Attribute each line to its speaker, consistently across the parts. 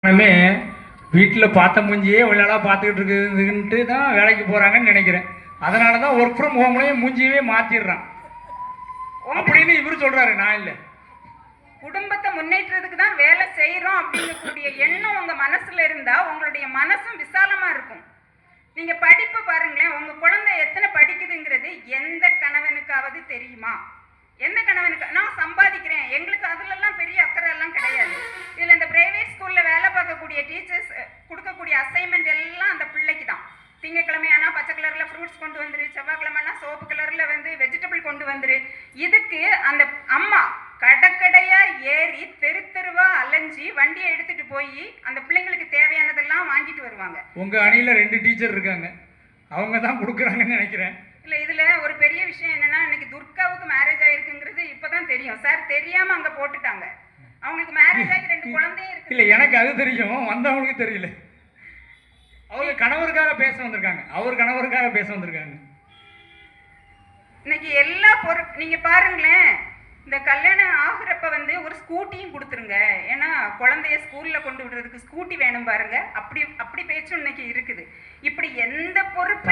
Speaker 1: எல்லாமே வீட்டில் பார்த்த மூஞ்சியே இவ்வளோ பார்த்துக்கிட்டு இருக்குதுன்ட்டு தான் வேலைக்கு போகிறாங்கன்னு நினைக்கிறேன். அதனால தான் ஒர்க் ஃப்ரம் ஹோம்லேயும் மூஞ்சியவே மாற்றிடுறான் அப்படின்னு இவர் சொல்கிறாரு. நான் இல்லை,
Speaker 2: குடும்பத்தை முன்னேற்றத்துக்கு தான் வேலை செய்கிறோம் அப்படிங்கக்கூடிய எண்ணம் உங்கள் மனசில் இருந்தால் உங்களுடைய மனசும் விசாலமாக இருக்கும். நீங்கள் படிப்பு பாருங்களேன், உங்கள் குழந்தை எத்தனை படிக்குதுங்கிறது எந்த கணவனுக்காவது தெரியுமா? எந்த கணவனுக்கு? நான் சம்பாதிக்கிறேன், எங்களுக்கு அதுலலாம் பெரிய அக்கறை எல்லாம் கிடையாது. இதில் இந்த பிரைவேட் ஸ்கூலில் வேலை பார்க்கக்கூடிய டீச்சர்ஸ் கொடுக்கக்கூடிய அசைன்மெண்ட் எல்லாம் அந்த பிள்ளைக்கு தான். திங்கக்கிழமை ஆனால் பச்சை கலரில் ஃப்ரூட்ஸ் கொண்டு வந்துரு, செவ்வாய்க்கிழமைனா சோப்பு கலரில் வந்து வெஜிடபிள் கொண்டு வந்துரு. இதுக்கு அந்த அம்மா கடற்கடையா ஏறி தெரு தெருவா அலைஞ்சி வண்டியை எடுத்துட்டு போய் அந்த பிள்ளைங்களுக்கு தேவையானதெல்லாம் வாங்கிட்டு வருவாங்க.
Speaker 1: உங்க அணியில 2 டீச்சர் இருக்காங்க, அவங்க தான் கொடுக்குறாங்கன்னு நினைக்கிறேன்.
Speaker 2: இல்ல, இதுல ஒரு பெரிய விஷயம் என்னன்னா, இன்னைக்கு துர்காவுக்கு மேரேஜ் ஆயிருக்குங்கிறது இப்பதான் தெரியும் சார். தெரியாம அங்க போட்டுட்டாங்க. அவங்களுக்கு மேரேஜ் ஆகி 2 குழந்தையும் இருக்கு.
Speaker 1: இல்ல, எனக்கு அது தெரியும், வந்தவங்களுக்கு தெரியல. அவங்க கணவருக்காக பேச வந்திருக்காங்க, அவர் கணவருக்காக பேச வந்திருக்காங்க.
Speaker 2: இன்னைக்கு எல்லா நீங்க பாருங்களேன், இந்த கல்யாணம் ஆகுறப்ப வந்து ஒரு ஸ்கூட்டியும் கொடுத்துருங்க. ஏன்னா குழந்தைய ஸ்கூல்ல கொண்டு விடுறதுக்கு ஸ்கூட்டி வேணும் பாருங்க. அப்படி பேச்சும் இன்னைக்கு இருக்குது. இப்படி எந்த பொறுப்பு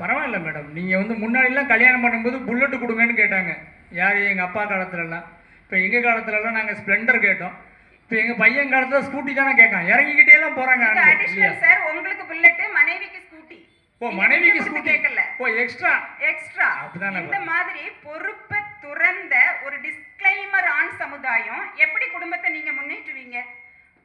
Speaker 1: பரவாயில்ல மேடம். நீங்க வந்து முன்னாடிலாம் கல்யாணம் பண்ணும்போது புல்லட் கொடுங்கன்னு கேட்டாங்க. யார்? எங்க அப்பா காலத்துலலாம். இப்போ எங்க காலத்துலலாம் நாங்கள் ஸ்ப்ளெண்டர் கேட்டோம். இப்போ எங்க பையன் காலத்துல ஸ்கூட்டி தானே கேட்கான். இறங்கிக்கிட்டே எல்லாம் போறாங்க.
Speaker 2: சார், உங்களுக்கு புல்லட், மனைவிக்கு ஸ்கூட்டி.
Speaker 1: ஓ, மனைவிக்கு ஸ்கூட்டி
Speaker 2: கேட்கல.
Speaker 1: ஓ, எக்ஸ்ட்ரா.
Speaker 2: அப்படிதான். இந்த மாதிரி பொறுப்பை துறந்த ஒரு டிஸ்க்ளைமர் ஆண் சமுதாயம் எப்படி குடும்பத்தை நீங்க முன்னேற்றுவீங்க?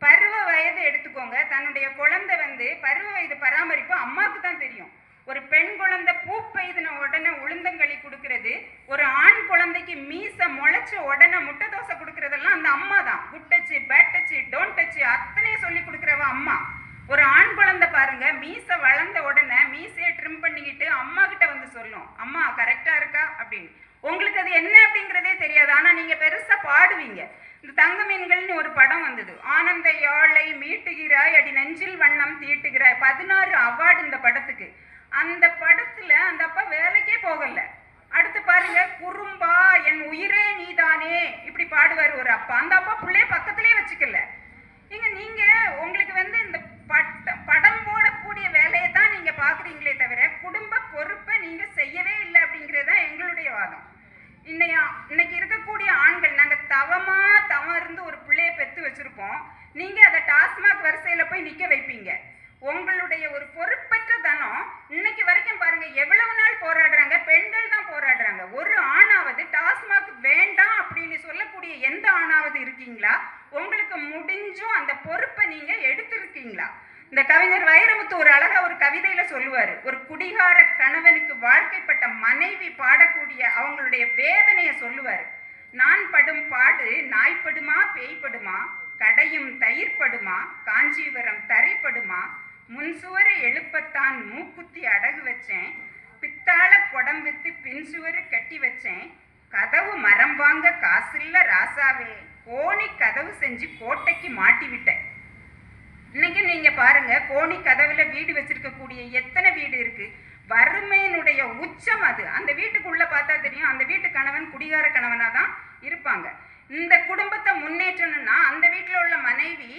Speaker 2: பருவ வயது எடுத்துக்கோங்க. தன்னுடைய குழந்தை வந்து பருவ வயது பராமரிப்பு அம்மாவுக்கு தான் தெரியும். ஒரு பெண் குழந்தை பூ பெய்தின உடனே உளுந்தங்களி கொடுக்கறது, ஒரு ஆண் குழந்தைக்கு மீச முளைச்ச உடனே முட்டை தோசை கொடுக்கறதெல்லாம் அந்த அம்மா தான். Good touch, bad touch, don't touch அத்தனையும் சொல்லி கொடுக்குறவ அம்மா. ஒரு ஆண் குழந்தை பாருங்க, மீசை வளர்ந்த உடனே மீசையை ட்ரிம் பண்ணிக்கிட்டு அம்மா கிட்ட வந்து சொல்லும், அம்மா கரெக்டா இருக்கா அப்படின்னு. உங்களுக்கு அது என்ன அப்படிங்கிறதே தெரியாது. ஆனா நீங்க பெருசா பாடுவீங்க. இந்த தங்க மீன்கள்னு ஒரு படம் வந்தது. ஆனந்த யாழை மீட்டுகிறாய் அடி நெஞ்சில் வண்ணம் தீட்டுகிறாய், 16 அவார்டு இந்த படத்துக்கு. அந்த படத்துல அந்த அப்பா வேலைக்கே போகல. அடுத்து பாருங்க, குறும்பா என் உயிரே நீதானே இப்படி பாடுவார் ஒரு அப்பா. அந்த அப்பா பிள்ளைய பக்கத்திலே வச்சுக்கல. நீங்க உங்களுக்கு வந்து இந்த படம் போடக்கூடிய வேலையை தான் நீங்க பாக்குறீங்களே தவிர குடும்ப பொறுப்பை நீங்க செய்யவே இல்லை அப்படிங்கிறது தான் எங்களுடைய வாதம். இன்னைக்கு இருக்கக்கூடிய ஆண்கள், நாங்க தவம் இருந்து ஒரு பிள்ளைய பெத்து வச்சிருப்போம். நீங்க அதை டாஸ்மாக் வரிசையில போய் நிக்க வைப்பீங்க. உங்களுடைய ஒரு பொறுப்பற்ற தனம் இன்னைக்கு வரைக்கும் பாருங்க, எவ்வளவு நாள் போராடுறாங்க. பெண்கள் தான் போராடுறாங்க. ஒரு ஆணாவது டாஸ்மாக் வேண்டாம் அப்படின்னு சொல்லக்கூடிய எந்த ஆணாவது இருக்கீங்களா? உங்களுக்கு முடிஞ்சும் அந்த பொறுப்பை நீங்க எடுத்திருக்கீங்களா? இந்த கவிஞர் வைரமுத்து ஒரு அழகா ஒரு கவிதையில சொல்லுவாரு, ஒரு குடிகார கணவனுக்கு வாழ்க்கைப்பட்ட மனைவி பாடக்கூடிய அவங்களுடைய வேதனையை சொல்லுவாரு. நான் படும் பாடு நாய்ப்படுமா பேய்ப்படுமா, கடையும் தயிர்ப்படுமா காஞ்சிபுரம் தரைப்படுமா, முன்சுவரை எழுப்பத்தான் மூக்குத்தி அடகு வச்சேன், பித்தாள குடம் வித்து பின்சுவரு கட்டி வச்சேன், கதவு மரம் வாங்க காசில்ல ராசாவே, கோணி கதவு செஞ்சு கோட்டைக்கு மாட்டி விட்டேன். இன்னைக்கு நீங்க பாருங்க, கோணி கதவுல வீடு வச்சிருக்கக்கூடிய எத்தனை வீடு இருக்கு. வறுமையினுடைய உச்சம் அது. அந்த வீட்டுக்குள்ள பார்த்தா தெரியும், அந்த வீட்டு கணவன் குடிகார கணவனா தான் இருப்பாங்க. இந்த குடும்பத்தை முன்னேற்றணும்னா அந்த வீட்டில் உள்ள மனைவி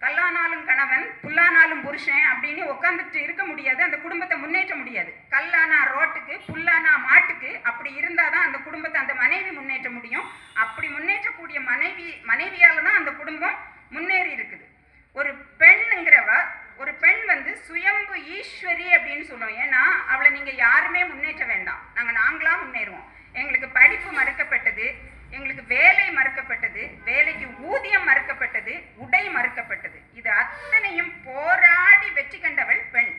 Speaker 2: கல்லானாலும் கணவன் புல்லானாலும் புருஷன் அப்படின்னு உட்காந்துட்டு இருக்க முடியாது. அந்த குடும்பத்தை முன்னேற்ற முடியாது. கல்லானா ரோட்டுக்கு, புல்லானா மாட்டுக்கு, அப்படி இருந்தாதான் அந்த குடும்பத்தை அந்த மனைவி முன்னேற்ற முடியும். அப்படி முன்னேற்றக்கூடிய மனைவியால தான் அந்த குடும்பம் முன்னேறி இருக்குது. ஒரு பெண்ணுங்கிறவ, ஒரு பெண் வந்து சுயம்பு ஈஸ்வரி அப்படின்னு சொல்லுவோம். ஏன்னா அவளை நீங்க யாருமே முன்னேற்ற வேண்டாம், நாங்களா முன்னேறுவோம். எங்களுக்கு படிப்பு மறுக்கப்பட்டது, எங்களுக்கு வேலை மறுக்கப்பட்டது, வேலைக்கு ஊதியம் மறுக்கப்பட்டது, உடை மறுக்கப்பட்டது. இது அத்தனையும் போராடி வெற்றி கண்டவள் பெண்.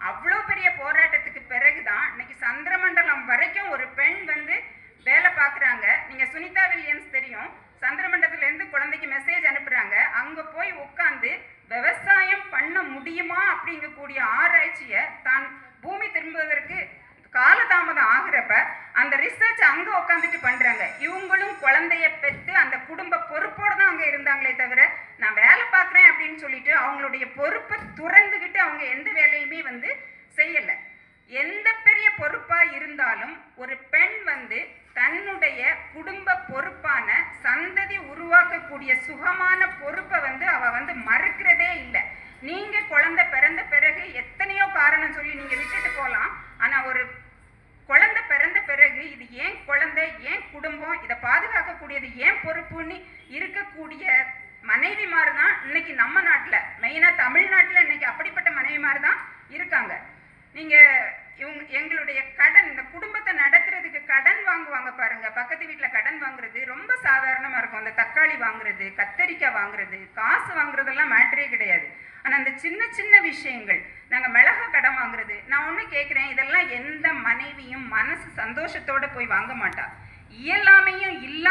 Speaker 2: அவ்வளோ பெரிய போராட்டத்துக்கு பிறகுதான் இன்னைக்கு சந்திரமண்டலம் வரைக்கும் ஒரு பெண் வந்து வேலை பார்க்குறாங்க. நீங்க சுனிதா வில்லியம்ஸ் தெரியும், சந்திரமண்டலத்துல இருந்து குழந்தைக்கு மெசேஜ் அனுப்புறாங்க. அங்க போய் உட்கார்ந்து விவசாயம் பண்ண முடியுமா அப்படிங்கக்கூடிய ஆராய்ச்சியை தான் பூமி திரும்புவதற்கு காலதாமதம் ஆகுறப்ப அந்த ரிசர்ச் அங்க உட்காந்துட்டு பண்றாங்க. இவங்களும் குழந்தைய பெற்று அந்த குடும்ப பொறுப்போட தான் அங்க இருந்தாங்களே தவிர, நான் வேலை பார்க்குறேன் அப்படின்னு சொல்லிட்டு அவங்களுடைய பொறுப்பை துறந்துகிட்டு அவங்க எந்த வேலையுமே வந்து செய்யல. எந்த பெரிய பொறுப்பா இருந்தாலும் ஒரு பெண் வந்து தன்னுடைய குடும்ப பொறுப்பான சந்ததி உருவாக்கக்கூடிய சுகமான பொறுப்பை வந்து அவ வந்து மறுக்கிறதே குடும்பம், இதை பாதுகாக்கக்கூடியது ஏன் பொறுப்புன்னு இருக்கக்கூடிய மனைவிமார் தான் இன்னைக்கு நம்ம நாட்டில், மெயினாக தமிழ்நாட்டில் இன்னைக்கு அப்படிப்பட்ட மனைவிமார் தான் இருக்காங்க. எங்களுடைய கடன், இந்த குடும்பத்தை நடத்துறதுக்கு கடன் வாங்குவாங்க பாருங்க, பக்கத்து வீட்டில் கடன் வாங்குறது ரொம்ப சாதாரணமாக இருக்கும். அந்த தக்காளி வாங்குறது, கத்தரிக்காய் வாங்குறது, காசு வாங்குறதெல்லாம் மேட்டரே கிடையாது. ஆனால் அந்த சின்ன சின்ன விஷயங்கள், நாங்கள் மிளகா கடன் வாங்குறது, நான் ஒன்று கேட்குறேன், இதெல்லாம் எந்த மனைவியும் மனசு சந்தோஷத்தோடு போய் வாங்க மாட்டா. இயலாமையும்